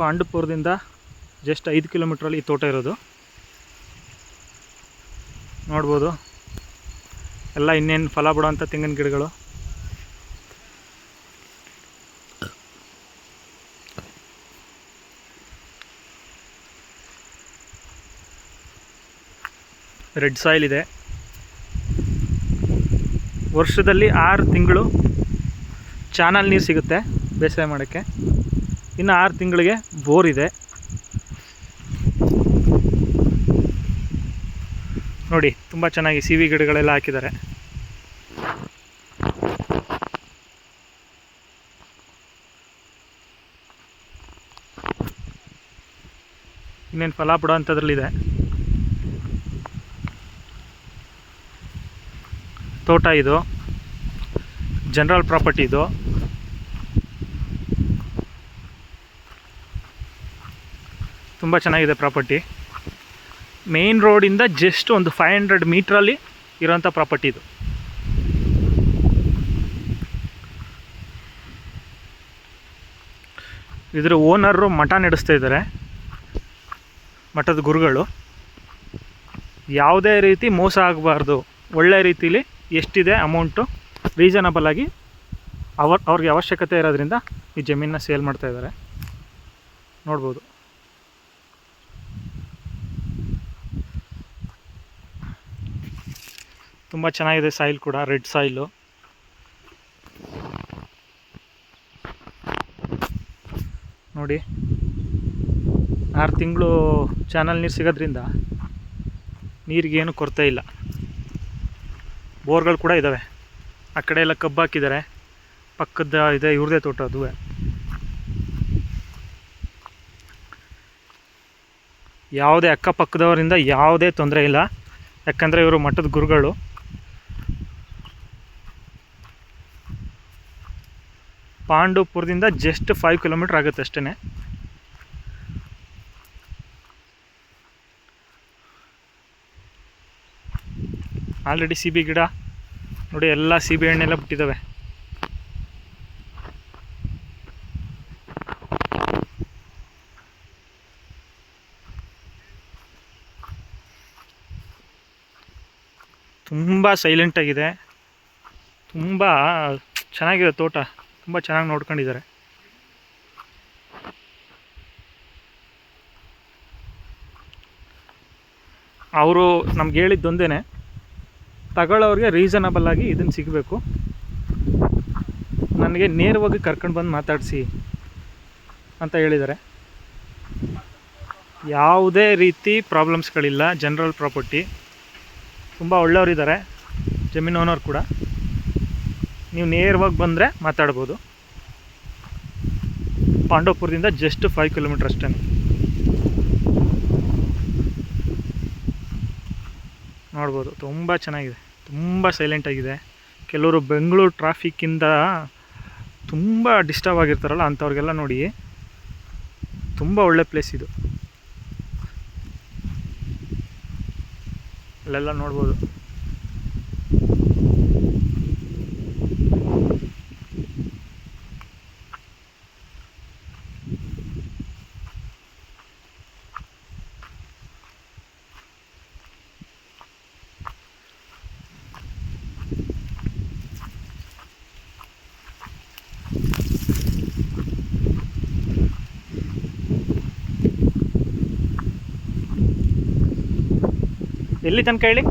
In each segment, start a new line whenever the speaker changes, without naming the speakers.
ಪಾಂಡುಪುರದಿಂದ just 5 ಕಿಲೋಮೀಟ್ರಲ್ಲಿ ಈ ತೋಟ ಇರೋದು. ನೋಡ್ಬೋದು ಎಲ್ಲ ಇನ್ನೇನು ಫಲ ಬಿಡೋಂಥ ತೆಂಗಿನ ಗಿಡಗಳು. ರೆಡ್ ಸಾಯಿಲ್ ಇದೆ. ವರ್ಷದಲ್ಲಿ 6 ತಿಂಗಳು ಚಾನಲ್ ನೀರು ಸಿಗುತ್ತೆ ಬೇಸಾಯ ಮಾಡೋಕ್ಕೆ. ಇನ್ನು 6 ತಿಂಗಳಿಗೆ ಬೋರ್ ಇದೆ. ನೋಡಿ ತುಂಬ ಚೆನ್ನಾಗಿ ಸಿವಿ ಗಿಡಗಳೆಲ್ಲ ಹಾಕಿದ್ದಾರೆ. ಇನ್ನೇನು ಫಲ ಬಿಡೋ ಅಂಥದ್ರಲ್ಲಿದೆ ತೋಟ. ಇದು ಜನರಲ್ ಪ್ರಾಪರ್ಟಿ. ಇದು ತುಂಬ ಚೆನ್ನಾಗಿದೆ ಪ್ರಾಪರ್ಟಿ. ಮೇನ್ ರೋಡಿಂದ ಜಸ್ಟ್ ಒಂದು 500 ಮೀಟ್ರಲ್ಲಿ ಇರೋಂಥ ಪ್ರಾಪರ್ಟಿ ಇದು. ಇದರ ಓನರು ಮಠ ನಡೆಸ್ತಾ ಇದ್ದಾರೆ, ಮಠದ ಗುರುಗಳು. ಯಾವುದೇ ರೀತಿ ಮೋಸ ಆಗಬಾರ್ದು, ಒಳ್ಳೆ ರೀತಿಲಿ ಎಷ್ಟಿದೆ ಅಮೌಂಟು ರೀಸನಬಲ್ ಆಗಿ ಅವ್ರಿಗೆ ಅವಶ್ಯಕತೆ ಇರೋದ್ರಿಂದ ಈ ಜಮೀನನ್ನ ಸೇಲ್ ಮಾಡ್ತಾ ಇದ್ದಾರೆ. ನೋಡ್ಬೋದು. ತುಂಬ ಚೆನ್ನಾಗಿದೆ ಸಾಯಿಲ್ ಕೂಡ, ರೆಡ್ ಸಾಯಿಲು. ನೋಡಿ 6 ತಿಂಗಳು ಚಾನಲ್ ನೀರು ಸಿಗೋದ್ರಿಂದ ನೀರಿಗೇನು ಕೊರತೆ ಇಲ್ಲ. ಬೋರ್ಗಳು ಕೂಡ ಇದ್ದಾವೆ. ಆ ಕಡೆ ಎಲ್ಲ ಕಬ್ಬು ಹಾಕಿದ್ದಾರೆ. ಪಕ್ಕದ ಇದೆ ಇವ್ರದೇ ತೋಟ ಅದುವೇ. ಯಾವುದೇ ಅಕ್ಕಪಕ್ಕದವರಿಂದ ಯಾವುದೇ ತೊಂದರೆ ಇಲ್ಲ, ಯಾಕಂದರೆ ಇವರು ಮಠದ ಗುರುಗಳು. ಪಾಂಡುಪುರದಿಂದ ಜಸ್ಟ್ 5 ಕಿಲೋಮೀಟ್ರ್ ಆಗುತ್ತೆ ಅಷ್ಟೇ. ಆಲ್ರೆಡಿ ಸಿಬಿ ಗಿಡ ನೋಡಿ, ಎಲ್ಲ ಸಿಬಿ ಹಣ್ಣೆಲ್ಲ ಬಿಟ್ಟಿದ್ದಾವೆ. ತುಂಬ ಸೈಲೆಂಟಾಗಿದೆ, ತುಂಬ ಚೆನ್ನಾಗಿದೆ ತೋಟ. ತುಂಬ ಚೆನ್ನಾಗಿ ನೋಡ್ಕೊಂಡಿದ್ದಾರೆ. ಅವರು ನಮ್ಗೆ ಹೇಳಿದ್ದೊಂದೇ, ತಗೊಳ್ಳೋರಿಗೆ ರೀಸನಬಲ್ ಆಗಿ ಇದನ್ನು ಸಿಗಬೇಕು. ನನಗೆ ನೇರವಾಗಿ ಕರ್ಕೊಂಡು ಬಂದು ಮಾತಾಡಿಸಿ ಅಂತ ಹೇಳಿದ್ದಾರೆ. ಯಾವುದೇ ರೀತಿ ಪ್ರಾಬ್ಲಮ್ಸ್ಗಳಿಲ್ಲ. General property. ತುಂಬ ಒಳ್ಳೆಯವರಿದ್ದಾರೆ ಜಮೀನು ಓನರ್ ಕೂಡ. ನೀವು ನೇರವಾಗಿ ಬಂದರೆ ಮಾತಾಡ್ಬೋದು. ಪಾಂಡವಪುರದಿಂದ ಜಸ್ಟ್ 5 ಕಿಲೋಮೀಟ್ರ್ ಅಷ್ಟೇ. ನೋಡ್ಬೋದು ತುಂಬ ಚೆನ್ನಾಗಿದೆ, ತುಂಬ ಸೈಲೆಂಟಾಗಿದೆ. ಕೆಲವರು ಬೆಂಗಳೂರು ಟ್ರಾಫಿಕ್ಕಿಂದ ತುಂಬ ಡಿಸ್ಟರ್ಬ್ ಆಗಿರ್ತಾರಲ್ಲ ಅಂಥವ್ರಿಗೆಲ್ಲ ನೋಡಿ ತುಂಬ ಒಳ್ಳೆ ಪ್ಲೇಸ್ ಇದು. ಅಲ್ಲೆಲ್ಲ ನೋಡ್ಬೋದು. ಎಲ್ಲಿ ತನಕ ಹೇಳಿ?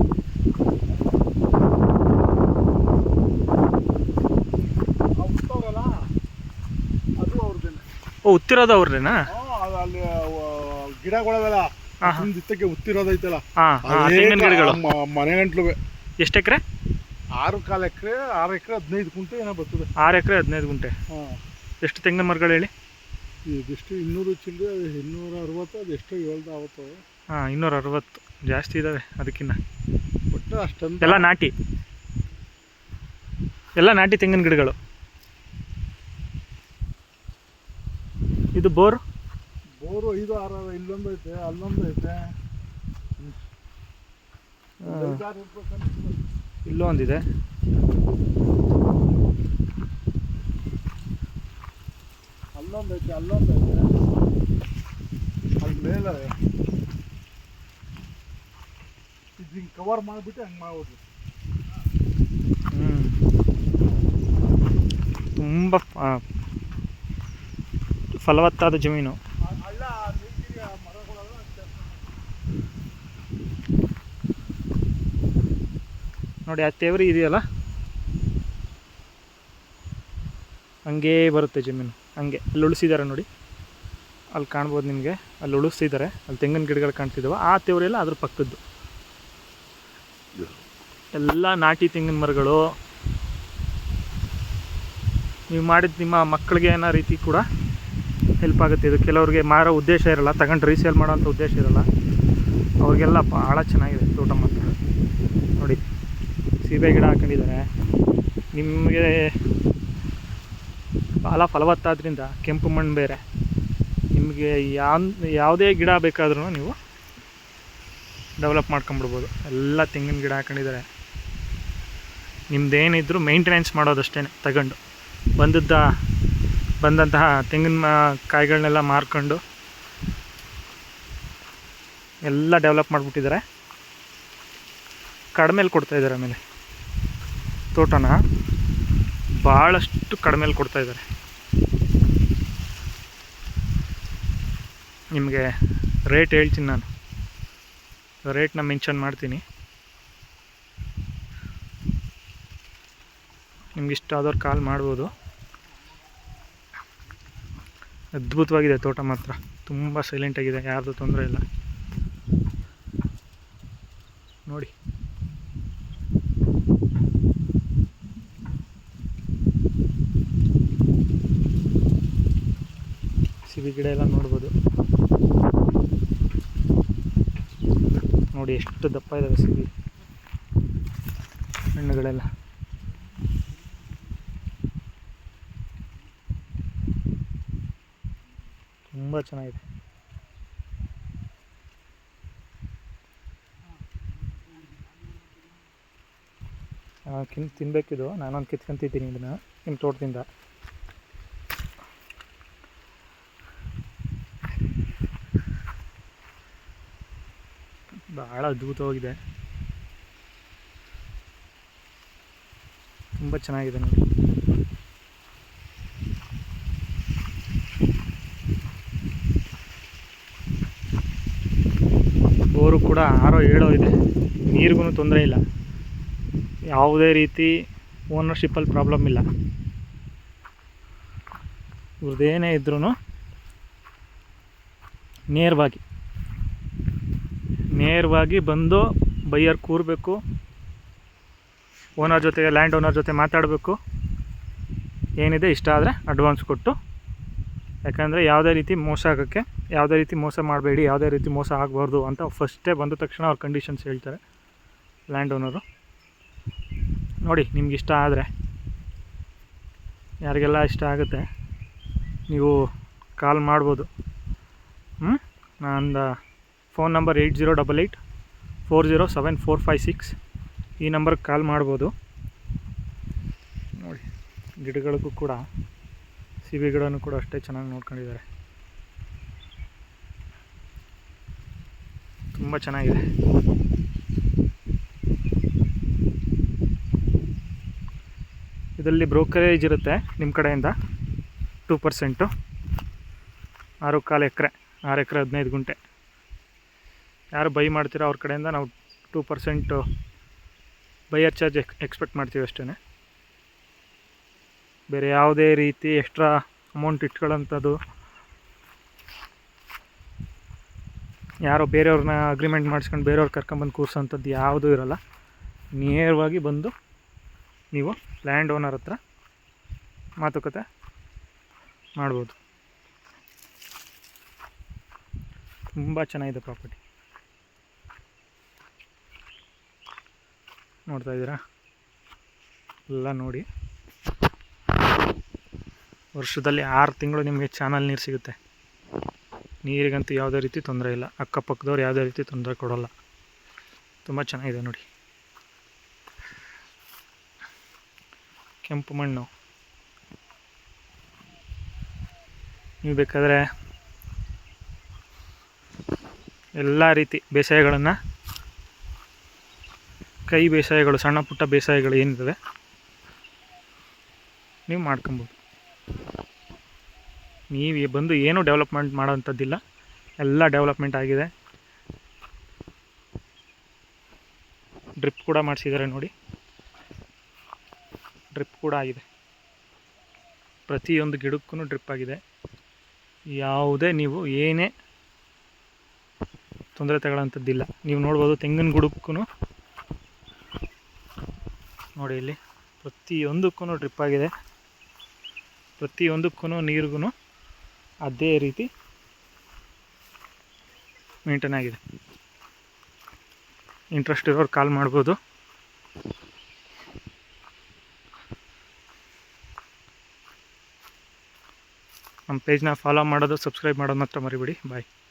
ಓ, ಉತ್ತಿರೋದು ಅವ್ರದೇನಾ?
ಅಲ್ಲಿ ಗಿಡಗಳವೆಲ್ಲ ಇತ್ತಕ್ಕೆ ಉತ್ತಿರೋದೈತಲ್ಲ,
ತೆಂಗಿನ ಗಿಡಗಳು
ಮನೆ ಗಂಟ್ಲು.
ಎಷ್ಟು ಎಕರೆ?
6.25 ಎಕರೆ, 6 ಎಕರೆ 15 ಗುಂಟೆ ಏನೋ ಬರ್ತದೆ.
6 ಎಕರೆ 15 ಗುಂಟೆ. ಎಷ್ಟು ತೆಂಗಿನ ಮರಗಳು ಹೇಳಿ?
ಇದೆಷ್ಟು 200 ಚಿಲ್ಲರೆ, 260. ಅದೆಷ್ಟು ಹೇಳ್ದ ಅವತ್ತು?
260. ಜಾಸ್ತಿ ಇದ್ದಾವೆ ಅದಕ್ಕಿಂತ.
ಒಟ್ಟು ಅಷ್ಟೊಂದು
ಎಲ್ಲ ನಾಟಿ, ಎಲ್ಲ ನಾಟಿ ತೆಂಗಿನ ಗಿಡಗಳು. ಇದು ಬೋರು
5, 6 ಇಲ್ಲೊಂದು ಐತೆ, ಅಲ್ಲೊಂದು ಐತೆ,
ಇಲ್ಲೊಂದಿದೆ.
ಅಲ್ಲೊಂದು ಐತೆ, ಅಲ್ಲೊಂದು ಐತೆ. ಮೇಲೆ ಇದು ಹಿಂಗೆ ಕವರ್ ಮಾಡಿಬಿಟ್ಟು ಹಂಗೆ ಮಾಡ್ಬಿಡ್ರಿ.
ತುಂಬ ಫಲವತ್ತಾದ ಜಮೀನು.
ಹಳ್ಳ ನೀರಿಗೆ ಮರಗಳೆಲ್ಲ
ನೋಡಿ ಆ ತೇವರಿ ಇದೆಯಲ್ಲ, ಹಂಗೇ ಬರುತ್ತೆ ಜಮೀನು. ಹಂಗೆ ಅಲ್ಲಿ ಉಳಿಸಿದ್ದಾರೆ ನೋಡಿ, ಅಲ್ಲಿ ಕಾಣ್ಬೋದು ನಿಮಗೆ. ಅಲ್ಲಿ ಉಳಿಸಿದ್ದಾರೆ, ಅಲ್ಲಿ ತೆಂಗಿನ ಗಿಡಗಳು ಕಾಣ್ತಿದ್ದಾವೆ. ಆ ತೇವರಿ ಎಲ್ಲ ಅದ್ರ ಪಕ್ಕದ್ದು ಎಲ್ಲ ನಾಟಿ ತೆಂಗಿನ ಮರಗಳು. ನೀವು ಮಾಡಿದ ನಿಮ್ಮ ಮಕ್ಕಳಿಗೆ ಏನೋ ರೀತಿ ಕೂಡ ಹೆಲ್ಪ್ ಆಗುತ್ತೆ ಇದು. ಕೆಲವ್ರಿಗೆ ಮಾರೋ ಉದ್ದೇಶ ಇರಲ್ಲ, ತಗೊಂಡು ರೀಸೇಲ್ ಮಾಡೋಂಥ ಉದ್ದೇಶ ಇರಲ್ಲ, ಅವ್ರಿಗೆಲ್ಲ ಭಾಳ ಚೆನ್ನಾಗಿದೆ ತೋಟ ಮಾತ್ರ. ನೋಡಿ ಸೀಬೆ ಗಿಡ ಹಾಕೊಂಡಿದ್ದಾರೆ. ನಿಮಗೆ ಭಾಳ ಫಲವತ್ತಾದ್ರಿಂದ ಕೆಂಪು ಮಣ್ಣು ಬೇರೆ. ನಿಮಗೆ ಯಾವುದೇ ಗಿಡ ಬೇಕಾದ್ರೂ ನೀವು ಡೆವಲಪ್ ಮಾಡ್ಕೊಂಬಿಡ್ಬೋದು. ಎಲ್ಲ ತೆಂಗಿನ ಗಿಡ ಹಾಕೊಂಡಿದ್ದಾರೆ. ನಿಮ್ಮದೇನಿದ್ರು ಮೇಂಟೆನೆನ್ಸ್ ಮಾಡೋದಷ್ಟೇ. ತಗೊಂಡು ಬಂದಂತಹ ತೆಂಗಿನ ಕಾಯಿಗಳನ್ನೆಲ್ಲ ಮಾರ್ಕೊಂಡು ಎಲ್ಲ ಡೆವಲಪ್ ಮಾಡಿಬಿಟ್ಟಿದ್ದಾರೆ. ಕಡಿಮೆಲಿ ಕೊಡ್ತಾಯಿದ್ದಾರೆ. ಆಮೇಲೆ ತೋಟನ ಭಾಳಷ್ಟು ಕಡಿಮೆಲಿ ಕೊಡ್ತಾಯಿದ್ದಾರೆ. ನಿಮಗೆ ರೇಟ್ ಹೇಳ್ತೀನಿ ನಾನು, ರೇಟ್ನ ಮೆನ್ಷನ್ ಮಾಡ್ತೀನಿ. ನಿಮ್ಗೆ ಇಷ್ಟ ಆದವ್ರು ಕಾಲ್ ಮಾಡ್ಬೋದು. ಅದ್ಭುತವಾಗಿದೆ ತೋಟ ಮಾತ್ರ, ತುಂಬ ಸೈಲೆಂಟಾಗಿದೆ, ಯಾರ್ದು ತೊಂದರೆ ಇಲ್ಲ. ನೋಡಿ ಸಿಬಿ ಗಿಡ ಎಲ್ಲ ನೋಡ್ಬೋದು. ನೋಡಿ ಎಷ್ಟು ದಪ್ಪ ಇದ್ದಾವೆ ಸಿಬಿ ಹಣ್ಣುಗಳೆಲ್ಲ. ತುಂಬ ಚೆನ್ನಾಗಿದೆ. ತಿನ್ನಬೇಕಿದು. ನಾನೊಂದು ಕಿತ್ಕೊಂತಿದ್ದೀನಿ ಇದನ್ನು ನಿಮ್ಮ ತೋಟದಿಂದ. ಭಾಳ ಅದ್ಭುತವಾಗಿದೆ, ತುಂಬ ಚೆನ್ನಾಗಿದೆ ನೋಡಿ. ಬೋರು ಕೂಡ 6-7 ಇದೆ. ನೀರಿಗೂ ತೊಂದರೆ ಇಲ್ಲ, ಯಾವುದೇ ರೀತಿ ಓನರ್ಶಿಪ್ಪಲ್ಲಿ ಪ್ರಾಬ್ಲಮ್ ಇಲ್ಲ. ಇವ್ರದ್ದೇನೇ ಇದ್ರೂ ನೇರವಾಗಿ ಬಂದು ಬೈಯರ್ ಕೂರಬೇಕು, ಓನರ್ ಜೊತೆಗೆ ಲ್ಯಾಂಡ್ ಓನರ್ ಜೊತೆ ಮಾತಾಡಬೇಕು. ಏನಿದೆ ಇಷ್ಟ ಆದರೆ ಅಡ್ವಾನ್ಸ್ ಕೊಟ್ಟು, ಯಾಕಂದರೆ ಯಾವುದೇ ರೀತಿ ಮೋಸ ಮಾಡಬೇಡಿ, ಯಾವುದೇ ರೀತಿ ಮೋಸ ಆಗಬಾರ್ದು ಅಂತ ಫಸ್ಟೇ ಬಂದ ತಕ್ಷಣ ಅವ್ರ ಕಂಡೀಷನ್ಸ್ ಹೇಳ್ತಾರೆ ಲ್ಯಾಂಡ್ ಓನರು. ನೋಡಿ ನಿಮ್ಗೆ ಇಷ್ಟ ಆದರೆ, ಯಾರಿಗೆಲ್ಲ ಇಷ್ಟ ಆಗುತ್ತೆ ನೀವು ಕಾಲ್ ಮಾಡ್ಬೋದು. ನಂದು ಫೋನ್ ನಂಬರ್ 8088407456. ಈ ನಂಬರ್ಗೆ ಕಾಲ್ ಮಾಡ್ಬೋದು. ನೋಡಿ ಗಿಡಗಳಿಗೂ ಕೂಡ, ಸಿಬಿ ಗಿಡನೂ ಕೂಡ ಅಷ್ಟೇ ಚೆನ್ನಾಗಿ ನೋಡ್ಕೊಂಡಿದ್ದಾರೆ. ತುಂಬ ಚೆನ್ನಾಗಿದೆ. ಇದರಲ್ಲಿ ಬ್ರೋಕರೇಜ್ ಇರುತ್ತೆ ನಿಮ್ಮ ಕಡೆಯಿಂದ 2%. 6.25 ಎಕರೆ, 6 ಎಕರೆ 15 ಗುಂಟೆ. ಯಾರು ಬೈ ಮಾಡ್ತೀರೋ ಅವ್ರ ಕಡೆಯಿಂದ ನಾವು 2% ಬೈಯರ್ ಚಾರ್ಜ್ ಎಕ್ಸ್ಪೆಕ್ಟ್ ಮಾಡ್ತೀವಿ ಅಷ್ಟೇ. ಬೇರೆ ಯಾವುದೇ ರೀತಿ ಎಕ್ಸ್ಟ್ರಾ ಅಮೌಂಟ್ ಇಟ್ಕೊಳ್ಳೋಂಥದ್ದು, ಯಾರೋ ಬೇರೆಯವ್ರನ್ನ ಅಗ್ರಿಮೆಂಟ್ ಮಾಡಿಸ್ಕೊಂಡು ಬೇರೆಯವ್ರು ಕರ್ಕೊಂಬಂದು ಕೂರ್ಸೋಂಥದ್ದು ಯಾವುದೂ ಇರೋಲ್ಲ. ನೇರವಾಗಿ ಬಂದು ನೀವು ಲ್ಯಾಂಡ್ ಓನರ್ ಹತ್ರ ಮಾತುಕತೆ ಮಾಡ್ಬೋದು. ತುಂಬ ಚೆನ್ನಾಗಿದೆ ಪ್ರಾಪರ್ಟಿ. ನೋಡ್ತಾ ಇದ್ದೀರಾ ಎಲ್ಲ ನೋಡಿ. ವರ್ಷದಲ್ಲಿ 6 ತಿಂಗಳು ನಿಮಗೆ ಚಾನಲ್ ನೀರು ಸಿಗುತ್ತೆ. ನೀರಿಗಂತೂ ಯಾವುದೇ ರೀತಿ ತೊಂದರೆ ಇಲ್ಲ. ಅಕ್ಕಪಕ್ಕದವ್ರು ಯಾವುದೇ ರೀತಿ ತೊಂದರೆ ಕೊಡೋಲ್ಲ. ತುಂಬ ಚೆನ್ನಾಗಿದೆ ನೋಡಿ. ಕೆಂಪು ಮಣ್ಣು. ನೀವು ಬೇಕಾದರೆ ಎಲ್ಲ ರೀತಿ ಬೇಸಾಯಗಳನ್ನು, ಕೈ ಬೇಸಾಯಗಳು, ಸಣ್ಣ ಪುಟ್ಟ ಬೇಸಾಯಗಳು ಏನಿದ್ದಾವೆ ನೀವು ಮಾಡ್ಕೊಬೋದು. ನೀವು ಬಂದು ಏನೂ ಡೆವಲಪ್ಮೆಂಟ್ ಮಾಡೋವಂಥದ್ದಿಲ್ಲ, ಎಲ್ಲ ಡೆವಲಪ್ಮೆಂಟ್ ಆಗಿದೆ. ಡ್ರಿಪ್ ಕೂಡ ಮಾಡಿಸಿದ್ದಾರೆ ನೋಡಿ, ಡ್ರಿಪ್ ಕೂಡ ಆಗಿದೆ. ಪ್ರತಿಯೊಂದು ಗಿಡಕ್ಕೂ ಡ್ರಿಪ್ ಆಗಿದೆ. ಯಾವುದೇ ನೀವು ಏನೇ ತೊಂದರೆ ತಗೊಳ್ಳೋಂಥದ್ದಿಲ್ಲ. ನೀವು ನೋಡ್ಬೋದು ತೆಂಗಿನ ಗಿಡಕ್ಕೂ ನೋಡಿ, ಇಲ್ಲಿ ಪ್ರತಿಯೊಂದಕ್ಕೂ ಡ್ರಿಪ್ ಆಗಿದೆ. ಪ್ರತಿಯೊಂದಕ್ಕೂ ನೀರಿಗೂ ಅದೇ ರೀತಿ ಮೇಂಟೈನ್ ಆಗಿದೆ. ಇಂಟ್ರೆಸ್ಟ್ ಇರೋರು ಕಾಲ್ ಮಾಡ್ಬೋದು. ನಮ್ಮ ಪೇಜ್ನ ಫಾಲೋ ಮಾಡೋದು, ಸಬ್ಸ್ಕ್ರೈಬ್ ಮಾಡೋದು ಮಾತ್ರ ಮರಿಬೇಡಿ. ಬಾಯ್.